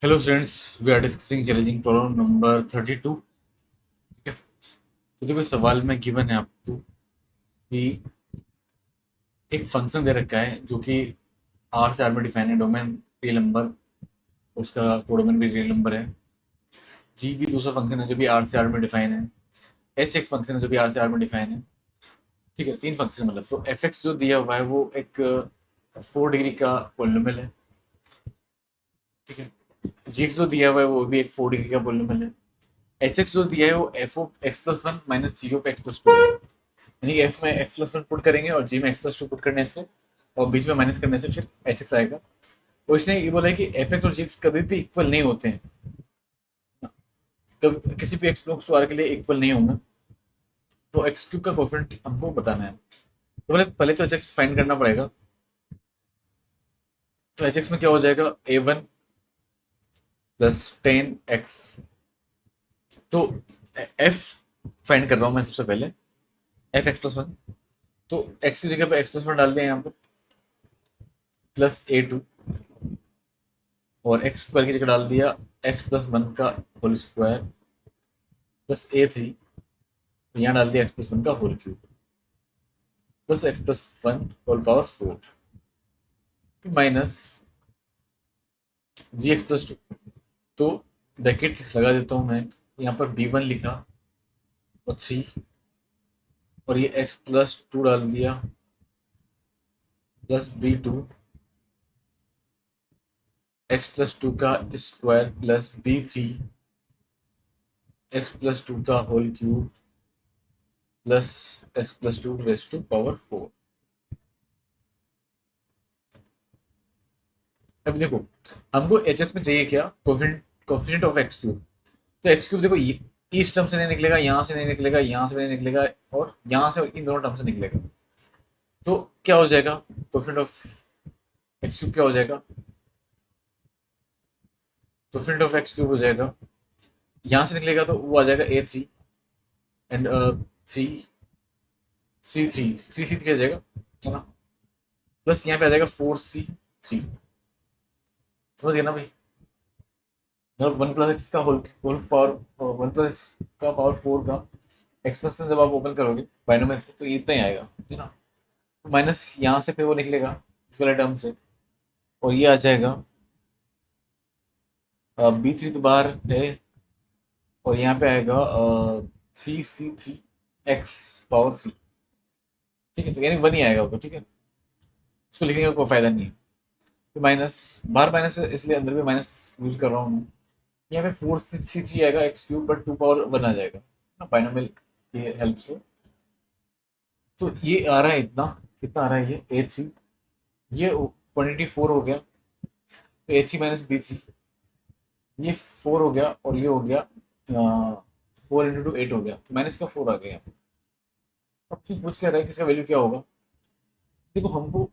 Hello students, we are discussing challenging problem number 32। ठीक है, तो देखो सवाल में गिवन है आपको कि एक फंक्शन दे रखा है जो कि आर से आर में डिफाइन है। डोमेन रियल नंबर, उसका कोडोमेन भी रियल नंबर है। जी भी दूसरा फंक्शन है जो भी आर से आर में डिफाइन है। एच एक फंक्शन है जो भी आर से आर में डिफाइन है। ठीक है, तीन फंक्शन मतलब। तो एफ एक्स जो दिया हुआ है वो एक 4 डिग्री का पोलिनोमियल है। ठीक है, जी एक्स जो दिया हुआ है वो भी एक 4 डिग्री का पोलिनोमियल है। एच एक्स जो दिया है वो F of X plus one minus G of X plus two है। यानी एफ में एक्स प्लस वन पुट करेंगे और जी में एक्स प्लस टू पुट करने से और बीच में माइनस करने से फिर एच एक्स आएगा। और इसने ये बोला है कि एफ एक्स और जी एक्स कभी भी इक्वल नहीं होते हैं। कब किसी भी एक्स प्लस टू आर के लिए इक्वल नहीं होंगे। तो एक्स क्यूब का कोफिशिएंट हमको बताना है। तो पहले पहले तो एच एक्स फाइंड करना पड़ेगा। तो एच एक्स में क्या हो जाएगा, ए वन प्लस 10x। तो एफ फाइंड कर रहा हूँ मैं सबसे पहले, एफ एक्स प्लस वन। तो एक्स की जगह पे एक्स प्लस वन डाल दिया यहाँ पर, प्लस ए टू, और एक्स स्क्वायर की जगह डाल दिया एक्स प्लस वन का whole square plus a three. यहाँ डाल दिया एक्स प्लस वन का whole cube plus x plus one whole power four minus g x plus two. तो ब्रैकेट लगा देता हूँ मैं, यहाँ पर बी वन लिखा और थ्री, और ये एक्स प्लस टू डाल दिया plus B two x plus two का square plus B three x plus two का whole cube plus x plus two raise to power four. अब देखो, हमको एच एस में चाहिए क्या, कोफिशिएंट ऑफ एक्स क्यूब। तो एक्स क्यूब देखो, ये इस टर्म से नहीं निकलेगा, यहाँ से नहीं निकलेगा, यहाँ से नहीं निकलेगा, और यहाँ से इन दोनों टर्म से निकलेगा। तो क्या हो जाएगा, कोफिशिएंट ऑफ एक्स क्यूब क्या हो जाएगा, कोफिशिएंट ऑफ एक्स क्यूब हो जाएगा, यहाँ से निकलेगा तो वो आ जाएगा a three and three C three, three C three आ जाएगा, है ना। प्लस यहाँ पे आ जाएगा फोर सी थ्री। समझ गए ना भाई। मतलब वन प्लस एक्स का whole power, one plus X का पावर फोर का एक्सप्रेशन जब आप ओपन करोगे बाइनोमियल से तो ये इतना ही आएगा, है ना। माइनस यहाँ से फिर वो निकलेगा इस वाले टर्म से, और ये आ जाएगा बी थ्री तो बाहर है, और यहाँ पे आएगा थ्री सी थ्री एक्स पावर थ्री। ठीक है, तो यानी वन ही आएगा वो, ठीक है। उसको लिखने का कोई फायदा नहीं है। तो माइनस, बाहर माइनस है इसलिए अंदर भी माइनस यूज कर रहा हूँ मैं। यहाँ पे फोर सी थ्री आएगा x cube, but two power one आ जाएगा ना बाइनोमियल की हेल्प से। तो ये आ रहा है इतना, कितना आ रहा है ये ए थ्री, ये क्वान्टिटी फोर हो गया, तो ए थ्री माइनस बी थ्री, ये फोर हो गया और ये हो गया फोर इंटू टू एट हो गया, तो माइनस का फोर आ गया। अब फिर पूछ क्या रहा है कि इसका वैल्यू क्या होगा। देखो हमको,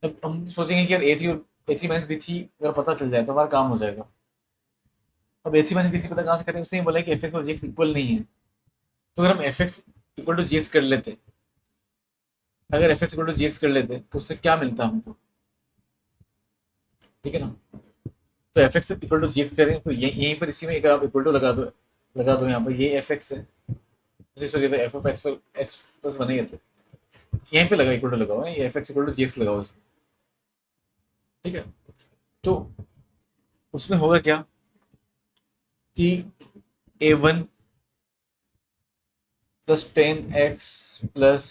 अब हम सोचेंगे कि यार ए थ्री माइनस बी थ्री अगर पता चल जाए तो हमारा काम हो जाएगा। अब ए थ्री माइनस बी थ्री पता कहाँ से करें, उसने बोला कि एफ एक्स और जी एक्स इक्वल नहीं है। तो अगर हम F X equal to G X कर लेते, अगर F X equal to G X कर लेते तो उससे क्या मिलता हमको, ठीक है ना। तो F X equal to G X करें तो यहीं पर इसी में एक आप इक्वल टू लगा दो यहाँ पर, ये एफ एक्स है, sorry F of x x plus one है, तो यहीं पे लगा इक्वल टू लगा हुआ है, ये F X equal to G X लगा हुआ है इसमें। ठीक है, तो उसमें होगा क्या कि a one plus ten x plus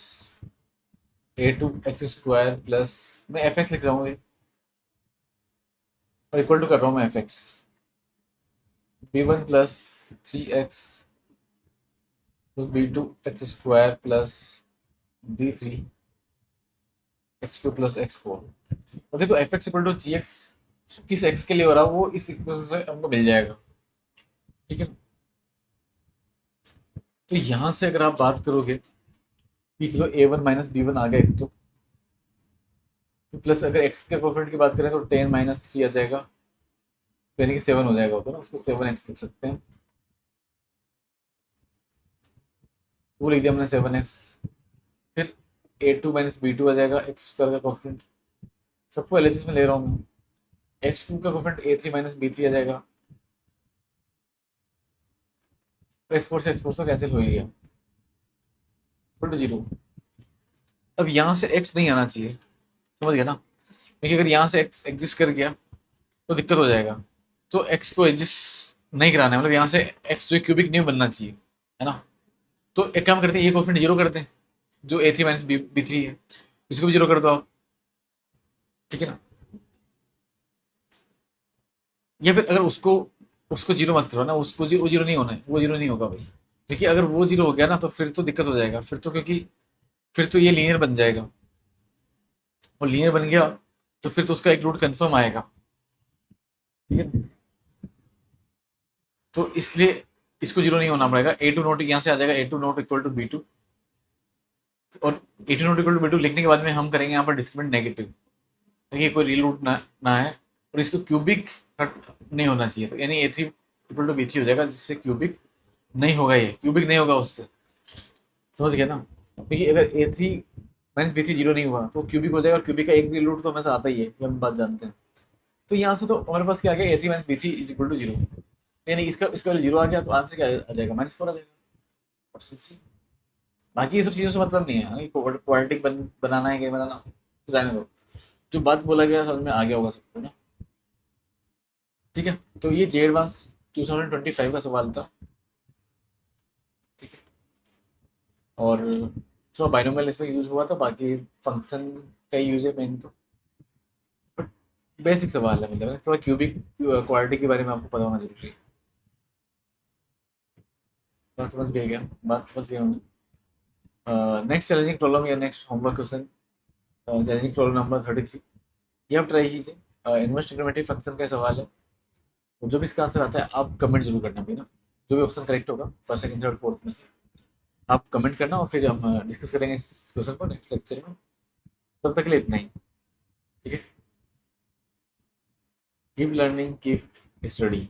a two x square plus, मैं एफ एक्स लिख रहा हूँ और इक्वल टू कर रहा हूँ मैं F X, B one plus three x plus B two x square plus B three X cube plus X four. और देखो F X equal to G X किस एक्स के लिए हो रहा है वो इस इक्वेशन से हमको मिल जाएगा, ठीक है। तो यहाँ से अगर आप बात करोगे कि चलो ए वन माइनस बी वन आ गए, तो प्लस अगर एक्स के कोफिशिएंट की बात करें तो टेन माइनस थ्री आ जाएगा, तो यानी कि सेवन हो जाएगा, तो ना उसको सेवन एक्स लिख सकते हैं। वो लिख दिया हमने सेवन एक्स। फिर ए टू माइनस बी टू आ जाएगा एक्स स्क्वायर का कोफिशिएंट, सबको एलएचएस में ले रहा हूँ मैं। एक्स क्यूब का कोफिशिएंट a3 माइनस b3 आ जाएगा, x4 से x4 से कैंसिल हो ही गया, इक्वल टू 0। अब यहाँ से x नहीं आना चाहिए, समझ गया ना, क्योंकि अगर यहाँ से x एग्जिस्ट कर गया तो दिक्कत हो जाएगा। तो x को एग्जिस्ट नहीं कराना है, मतलब यहाँ से x जो क्यूबिक नहीं बनना चाहिए, है ना। तो एक काम करते हैं, ये कोफिशिएंट 0 करते हैं, जो a3 माइनस b3 है, इसको भी 0 कर दो आप, ठीक है ना। या फिर अगर उसको उसको 0 मत करो ना, उसको वो 0 नहीं होना है, वो 0 नहीं होगा भाई, क्योंकि अगर वो 0 हो गया ना तो फिर तो दिक्कत हो जाएगा, फिर तो क्योंकि फिर तो ये लीनियर बन जाएगा, और लीनियर बन गया तो फिर तो उसका एक रूट कंफर्म आएगा, ठीक है। तो इसलिए इसको 0 नहीं होना पड़ेगा, a2 नोट यहाँ से आ जाएगा, a2 note equal to b2, और a2 note equal to b2 लिखने के बाद में हम करेंगे यहाँ पर डिस्क्रिमिनेंट नेगेटिव, ताकि कोई रियल रूट ना है, और इसको क्यूबिक नहीं होना चाहिए, तो यानी a3 इक्वल टू b3 हो जाएगा, जिससे क्यूबिक नहीं होगा, ये क्यूबिक नहीं होगा उससे, समझ गया ना। क्योंकि अगर a3 माइनस b3 0 नहीं हुआ तो क्यूबिक हो जाएगा, और क्यूबिक का एक रियल रूट तो हमेशा आता ही है, ये हम बात जानते हैं। तो यहाँ से तो हमारे पास क्या आ गया, a3 minus b3 is equal to 0, यानी इसका इसका 0 आ गया, तो आंसर क्या आ जाएगा, -4 आ जाएगा, ऑप्शन सी। बाकी ये सब चीज़ों से मतलब नहीं है, क्वाड्रेटिक बनाना है, क्या बनाना, तो जाने दो, जो बात बोला गया समझ में आ गया होगा सबको ना, ठीक है। तो ये जे एडवांस 2025 का सवाल था, ठीक है। और थोड़ा बाइनोमियल इसमें यूज हुआ था, बाकी फंक्शन का यूज है मेन, तो बट बेसिक सवाल है, मतलब थोड़ा क्यूबिक क्वाड्रेटिक के बारे में आपको पता होना जरूरी है। बात समझ गए क्या, बात समझ गए होंगे। नेक्स्ट चैलेंजिंग प्रॉब्लम या next homework question, challenging problem number 33, ये आप ट्राई कीजिए। इनवर्स ट्रिग्नोमेट्री फंक्शन का सवाल है, तो जो भी इसका आंसर आता है आप कमेंट जरूर करना भाई ना, जो भी ऑप्शन करेक्ट होगा फर्स्ट सेकंड थर्ड फोर्थ में से आप कमेंट करना, और फिर हम डिस्कस करेंगे इस क्वेश्चन को नेक्स्ट लेक्चर में। तब तक के लिए इतना ही, ठीक है। Keep learning, keep study.